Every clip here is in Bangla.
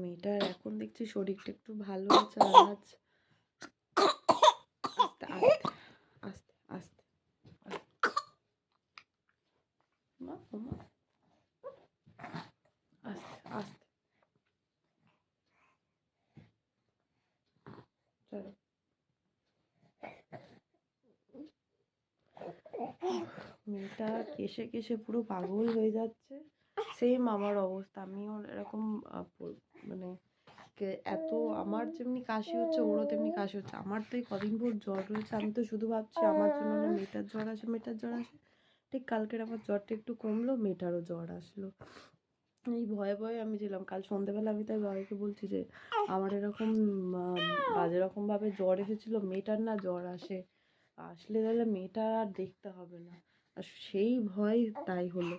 মেয়েটার এখন দেখছি শরীরটা একটু ভালো আছে। আজ আস্তে আস্তে আস্তে আস্তে মা ওমা আস্তে আস্তে চলো। মেয়েটা কেশে কেশে পুরো পাগল হয়ে যাচ্ছে। সেম আমার অবস্থা, আমিও এরকম মানে এত আমার যেমনি কাশি হচ্ছে ওরও তেমনি কাশি হচ্ছে। আমার তো এই কদিন পর জ্বর রয়েছে, আমি তো শুধু ভাবছি আমার জন্য না মেয়েটার জ্বর আসে, মেয়েটার জ্বর আসে। ঠিক কালকের আমার জ্বরটা একটু কমলো, মেয়েটারও জ্বর আসলো। এই ভয়ে ভয়ে আমি ছিলাম। কাল সন্ধ্যেবেলা আমি তাই বাবাকে বলছি যে আমার এরকম বাজে রকমভাবে জ্বর এসেছিলো, মেয়েটার না জ্বর আসলে তাহলে মেয়েটা আর দেখতে হবে না। আর সেই ভয় তাই হলো।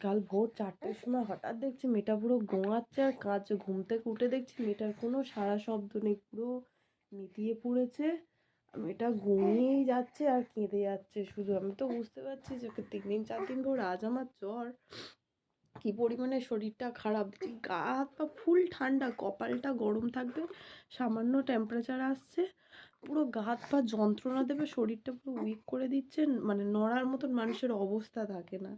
কাল ভোর 4টের সময় হঠাৎ দেখছি মেয়েটা পুরো গোঙাচ্ছে আর কাঁদছে। ঘুম থেকে উঠে দেখছি মেয়েটার কোনো সারা শব্দ নেই, পুরো নেতিয়ে পড়েছে। মেয়েটা ঘুমিয়েই যাচ্ছে আর কেঁদে যাচ্ছে শুধু। আমি তো বুঝতে পারছি যে 3 দিন 4 দিন ভোর আজ আমার জ্বর, কি পরিমাণে শরীরটা খারাপ। গা হাত পা ফুল ঠান্ডা, কপালটা গরম থাকবে, সামান্য টেম্পারেচার আসছে পুরো গা হাত পা যন্ত্রণা দেবে, শরীরটা পুরো উইক করে দিচ্ছে, মানে নড়ার মতন মানুষের অবস্থা থাকে না।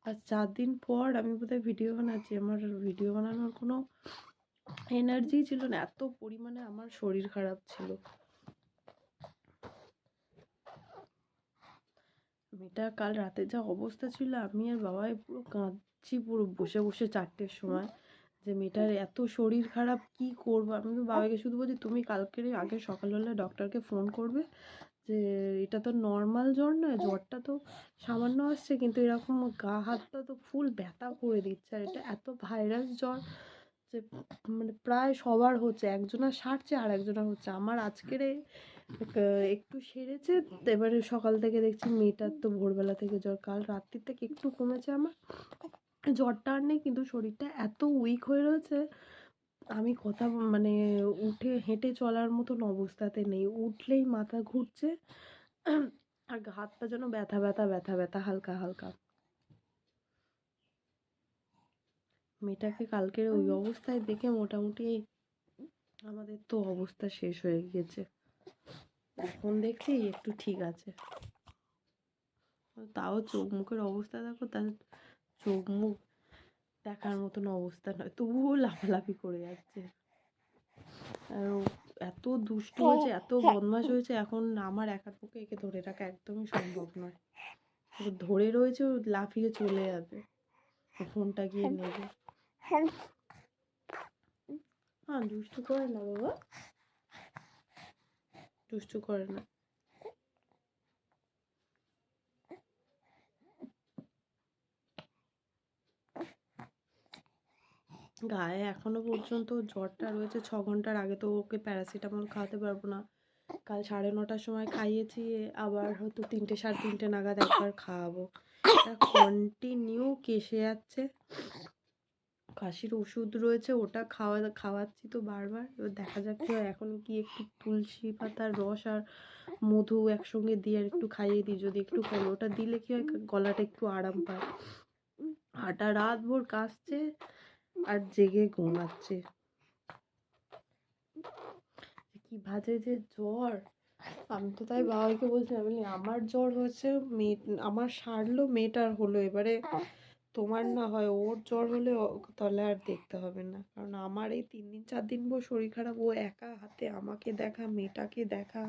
আর 4 দিন পর আমি বোধহয় ভিডিও বানাচ্ছি, আমার ভিডিও বানানোর কোনো এনার্জি ছিল না, এত পরিমাণে আমার শরীর খারাপ ছিল। মেয়েটা কাল রাতে যা অবস্থা ছিল, আমি আর বাবাই পুরো কাঁদছি পুরো বসে বসে 4টের সময়, যে মেয়েটার এত শরীর খারাপ কি করবো। আমি তো বাবাকে শুধু বলছি তুমি কালকের আগে সকালবেলা ডক্টরকে ফোন করবে, যে এটা তো নর্মাল জ্বর নয়, জ্বরটা তো সামান্য আসছে কিন্তু এরকম গা হাত পা তো ফুল ব্যথা করে দিচ্ছে। আর এটা এত ভাইরাস জ্বর যে মানে প্রায় সবার হচ্ছে, একজনের সারছে আর একজনের হচ্ছে। আমার আজকের একটু সেরেছে, এবারে সকাল থেকে দেখছি মেয়েটার তো ভোরবেলা থেকে জ্বর। কাল রাত্রির থেকে একটু কমেছে আমার, জ্বরটা আর নেই কিন্তু শরীরটা এত উইক হয়ে রয়েছে, আমি কথা মানে উঠে হেঁটে চলার মতন অবস্থাতে নেই। উঠলেই মাথা ঘুরছে আর হাত পা যেন ব্যথা ব্যথা ব্যথা ব্যথা হালকা হালকা। মেয়েটাকে কালকের ওই অবস্থায় দেখে মোটামুটি আমাদের তো অবস্থা শেষ হয়ে গিয়েছে। এখন দেখছি একটু ঠিক আছে, তাও চোখ মুখের অবস্থা দেখো, তার চোখ মুখ দেখার মতন অবস্থা নয়, তবুও লাফালাফি করে যাচ্ছে। আর ও এত দুষ্টু হয়েছে, এত বদমাশ হয়েছে, এখন আমার একার পক্ষে একে ধরে রাখা একদমই সম্ভব নয়। ধরে রয়েছে, ও লাফিয়ে চলে যাবে, ফোনটা গিয়ে নেবে। হ্যাঁ দুষ্টু করে না বাবা, দুষ্টু করে না। গায়ে এখনো পর্যন্ত জ্বরটা রয়েছে। 6 ঘন্টার আগে তো ওকে প্যারাসিটামল খাওয়াতে পারবো না। কাল 9:30টার সময় খাইয়েছি, আবার হয়তো 3টে 3:30 নাগাদ একবার খাওয়াবো। কন্টিনিউ কেসে যাচ্ছে। কাশির ওষুধ রয়েছে, ওটা খাওয়াচ্ছি তো বারবার। এবার দেখা যাক কি হয়। এখন কি একটু তুলসী পাতার রস আর মধু একসঙ্গে দিয়ে আর একটু খাইয়ে দিই, যদি একটু কমে। ওটা দিলে কি হয় গলাটা একটু আরাম পায়। আটা রাত ভোর কাশছে আর জেগে ঘুমাচ্ছে। কি বাজে যে জ্বর। আমি তো তাই বাবাকে বলছি, আমি বলি আমার জ্বর হয়েছে, আমার সারলো, মেয়েটার হলো, এবারে তোমার না হয় ওর জ্বর হলে তাহলে আর দেখতে হবে না। কারণ আমার এই 3 দিন 4 দিন পর শরীর খারাপ, ও একা হাতে আমাকে দেখা, মেয়েটাকে দেখা,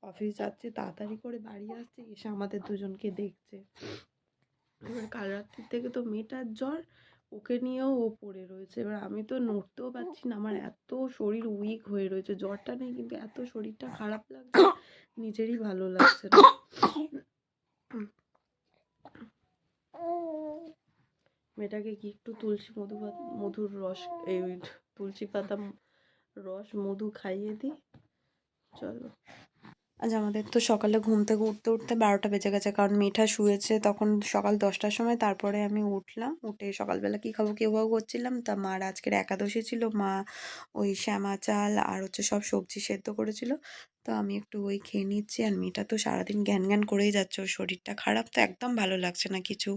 অফিস যাচ্ছে তাড়াতাড়ি করে বাড়ি আসছে, এসে আমাদের দুজনকে দেখছে। এবার কাল রাত্রির থেকে তো মেয়েটার জ্বর, ওকে নিয়েও ও পড়ে রয়েছে। এবার আমি তো নড়তেও পারছি না, আমার এত শরীর উইক হয়ে রয়েছে। জ্বরটা নেই কিন্তু এত শরীরটা খারাপ লাগছে, নিজেরই ভালো লাগছে না। মেয়েটাকে কি একটু তুলসী মধুর রস, এই তুলসী পাতা রস মধু খাইয়ে দিই। চলো। আজ আমাদের তো সকালে ঘুম থেকে উঠতে উঠতে 12টা বেজে গেছে, কারণ মিঠা শুয়েছে তখন সকাল 10টার সময়। তারপরে আমি উঠলাম, উঠে সকালবেলা কী খাবো কেউ করছিলাম। তা মার আজকের একাদশী ছিল, মা ওই শ্যামা চাল আর হচ্ছে সব সবজি সেদ্ধ করেছিল, তো আমি একটু ওই খেয়ে নিচ্ছি। আর মেয়েটা তো সারাদিন জ্ঞান জ্ঞান করেই যাচ্ছে, ওর শরীরটা খারাপ তো একদম ভালো লাগছে না কিছু।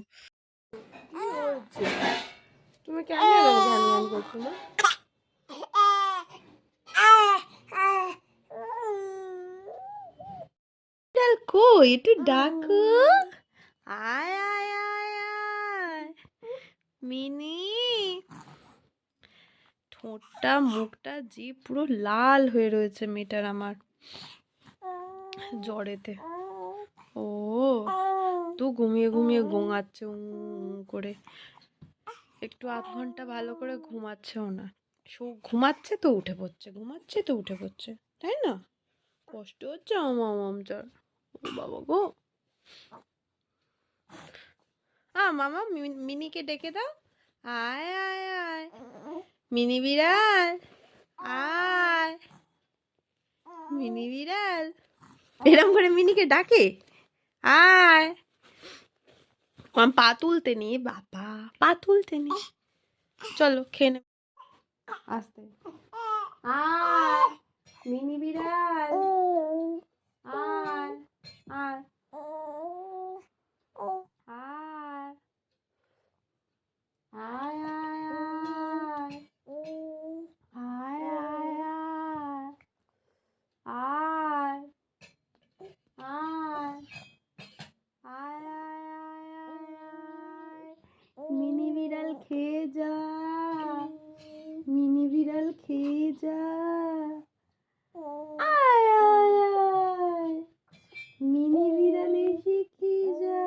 তুমি কেন জ্ঞান জ্ঞান করছো না? কই একটু ডাকো, আয় আয় আয় আয় মিনি। ঠোঁটটা মুখটা জিভ পুরো লাল হয়ে রয়েছে মেয়েটার আমার জ্বরেতে। ও তো ঘুমিয়ে ঘুমিয়ে গোঙাচ্ছে করে, একটু আধ ঘন্টা ভালো করে ঘুমাচ্ছেও না। ঘুমাচ্ছে তো উঠে পড়ছে, ঘুমাচ্ছে তো উঠে পড়ছে, তাই না? কষ্ট হচ্ছে আমার মামচার। ও বাবা গো, মামা মিনিকে ডেকে দাও, আয় আয় আয় মিনি বিড়াল, আয় মিনি বিড়াল। এরম করে মিনিকে ডাকে, আয়। পা তুলতে নি বাবা, পা তুলতে নি, চলো খেয়ে নে আস্তে। আয় মিনি বিড়াল, আয় আয় আয় আয় আয় আয় আয় আয় আয় আয় আয়, মিনি বিড়াল খেয়ে যা, মিনি বিড়াল খেয়ে যা, আয় আয় আয় মিনি বিড়াল এসে খেয়ে যা,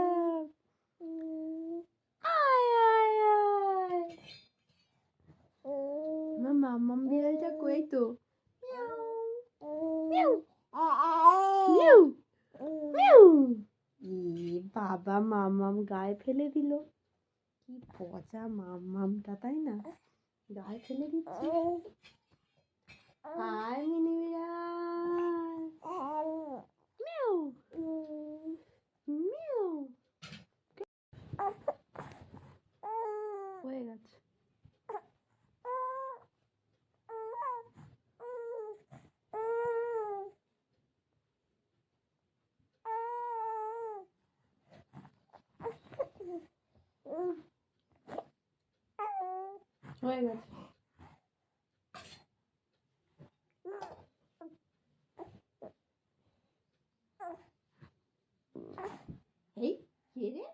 আয় আয় আয়। আমার মাম্মাম বিড়ালটা কই তো, মিউ মিউ মিউ। বাবা মাম্মাম গায়ে ফেলে দিল, কি পচা মাম্মামটা, তাই না? গায়ে ফেলে দিচ্ছে। হাই মিনি বিড়াল, মিউ মিউ। হয়ে গেছে। হয়ে গেছে। এই কে রে?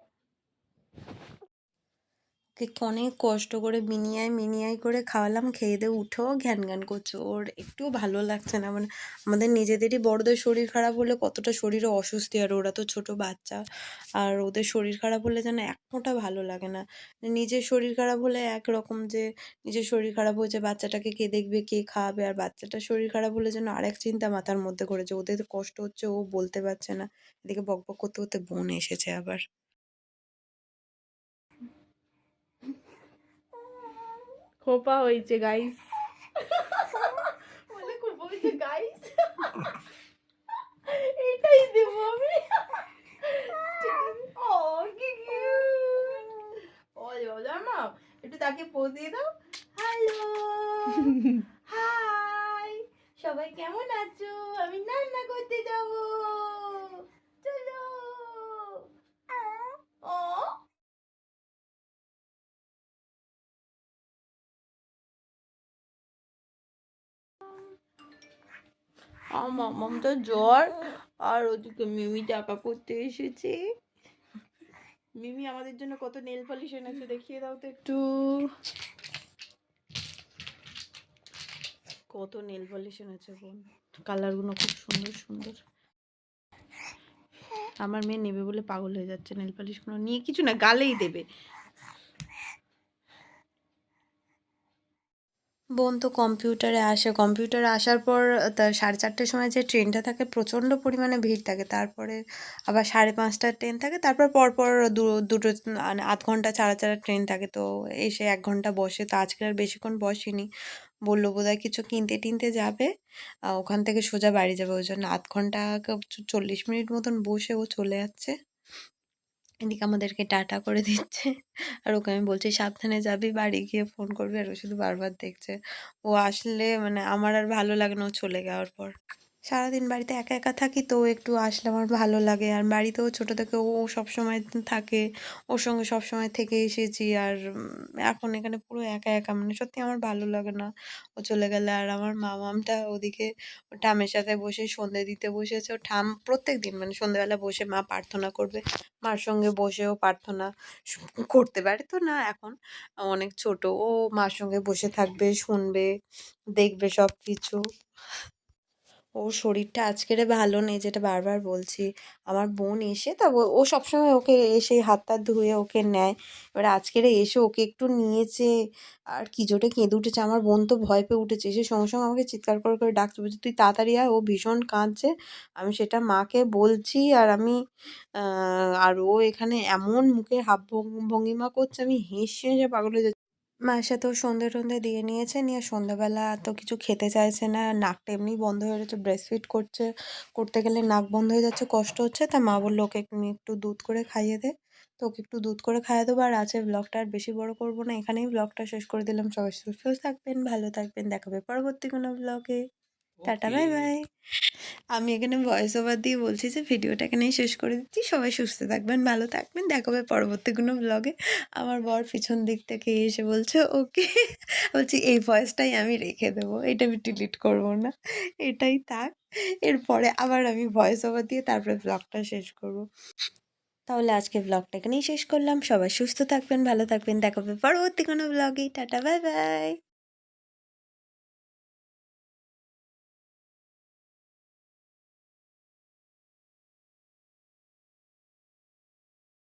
অনেক কষ্ট করে মিনিয়াই করে খাওয়ালাম, খেয়ে দিয়ে উঠেও ঘ্যান ঘ্যান করছে, ওর একটুও ভালো লাগছে না। মানে আমাদের নিজেদেরই বড়দের শরীর খারাপ হলে কতটা শরীরে অস্বস্তি, আর ওরা তো ছোট বাচ্চা, আর ওদের শরীর খারাপ হলে যেন এক ফোঁটা ভালো লাগে না। নিজের শরীর খারাপ হলে একরকম, যে নিজের শরীর খারাপ হয়েছে বাচ্চাটাকে কে দেখবে, কে খাওয়াবে, আর বাচ্চাটার শরীর খারাপ হলে যেন আরেক চিন্তা মাথার মধ্যে করেছে, ওদের কষ্ট হচ্ছে ও বলতে পারছে না, এদিকে বকবক করতে করতে বোন এসেছে আবার। খোপা হয়েছে গাইস, বলে খোপা হয়েছে গাইস, এটাই দেব আমি। ও কি কিউট, ও জামা একটু তাকে পোজ দিয়ে দাও। হ্যালো, হাই, সবাই কেমন আছো? আমি রান্না করতে যাব, চলো। ও আমার মামটা জ্বর, আর ওদিকে মিমি টাকা করতে এসেছে। মিমি আমাদের জন্য কত নেল পলিশ এনেছে, দেখিয়ে দাও তো একটু। কত নেল পলিশ এনেছে বোন, কালারগুলো খুব সুন্দর সুন্দর। আমার মেয়ে নেবে বলে পাগল হয়ে যাচ্ছে, নেল পলিশগুলো নিয়ে কিছু না গালেই দেবে। বোন তো কম্পিউটারে আসে, কম্পিউটারে আসার পর তার 4:30টার সময় যে ট্রেনটা থাকে প্রচণ্ড পরিমাণে ভিড় থাকে, তারপরে আবার 5:30টার ট্রেন থাকে, তারপর পরপর দুটো মানে আধ ঘন্টা ছাড়া ছাড়া ট্রেন থাকে, তো এসে 1 ঘন্টা বসে। তো আজকে আর বেশিক্ষণ বসেনি, বললো বোধহয় কিছু কিনতে টিনতে যাবে, ওখান থেকে সোজা বাড়ি যাবে, ওই জন্য আধ ঘন্টা 40 মিনিট মতন বসে ও চলে যাচ্ছে। এদিকে আমাদেরকে টাটা করে দিচ্ছে, আর ওকে আমি বলছি সাবধানে যাবি, বাড়ি গিয়ে ফোন করবি, আর ও শুধু বারবার দেখছে। ও আসলে মানে আমার আর ভালো লাগে না ও চলে যাওয়ার পর। সারাদিন বাড়িতে একা একা থাকি তো একটু আসলে আমার ভালো লাগে। আর বাড়িতেও ছোট থেকে ও সবসময় থাকে। ওর সঙ্গে সবসময় থেকে এসেছি। আর এখন এখানে পুরো একা একা মানে সত্যি আমার ভালো লাগে না ও চলে গেলে। আর আমার মামামটা ওদিকে ওর ঠামের সাথে বসে সন্ধে দিতে বসেছে। ও ঠাম প্রত্যেকদিন মানে সন্ধ্যেবেলা বসে মা প্রার্থনা করবে। মার সঙ্গে বসেও প্রার্থনা শু করতে পারে তো না এখন। অনেক ছোট। ও মার সঙ্গে বসে থাকবে, শুনবে, দেখবে সবকিছু। ওর শরীরটা আজকেরে ভালো নেই যেটা বারবার বলছি। আমার বোন এসে তা ও সবসময় ওকে এসে হাত-টাত ধুয়ে ওকে নেয়। এবার আজকেরে এসে ওকে একটু নিয়েছে আর কি জোরে কেঁদে উঠেছে। আমার বোন তো ভয় পেয়ে উঠেছে। এসে সঙ্গে, সঙ্গে আমাকে চিৎকার করে ডাকছে বলছে, "তুই তাড়াতাড়ি আয়।" ও ভীষণ কাঁদছে। আমি সেটা মাকে বলছি আর আমি আ আর ও এখানে এমন মুখের ভঙ্গিমা করছে আমি হেসে, হেসে পাগল হয়ে যাচ্ছি। মায়ের সাথেও সন্ধে-টন্ধে দিয়ে নিয়েছে। নিয়ে সন্ধ্যাবেলা তো কিছু খেতে চাইছে না। নাকটা এমনিই বন্ধ হয়ে রয়েছে। ব্রেস্টফিড করছে। করতে গেলে নাক বন্ধ হয়ে যাচ্ছে, কষ্ট হচ্ছে। তা মা বলল, "ওকে একটু দুধ করে খাইয়ে দে।" তো ওকে একটু দুধ করে খাইয়ে দেবো। আর আজকের ব্লগটা আর বেশি বড় করব না। এখানেই ব্লগটা শেষ করে দিলাম। সবাই সুস্থ থাকবেন, ভালো থাকবেন। দেখা হবে পরবর্তী কোনো ব্লগে। Tata, bye, bye. আমি এখানে ভয়েস ওভার দিয়ে বলছি যে ভিডিওটা এখানেই শেষ করে দিচ্ছি। সবাই সুস্থ থাকবেন, ভালো থাকবেন। দেখা হবে পরবর্তী কোনো ব্লগে। আমার বর পিছন দিক থেকে এসে বলছে, "ওকে।" বলছি, "এই ভয়েসটাই আমি রেখে দেবো। এটা আমি ডিলিট করব না। এটাই থাক। এরপরে আবার আমি ভয়েস ওভার দিয়ে তারপরে ব্লগটা শেষ করব।" তাহলে আজকে ব্লগটা এখানেই শেষ করলাম। সবাই সুস্থ থাকবেন, ভালো থাকবেন। দেখা হবে পরবর্তী কোনো ব্লগে। Tata, bye, by.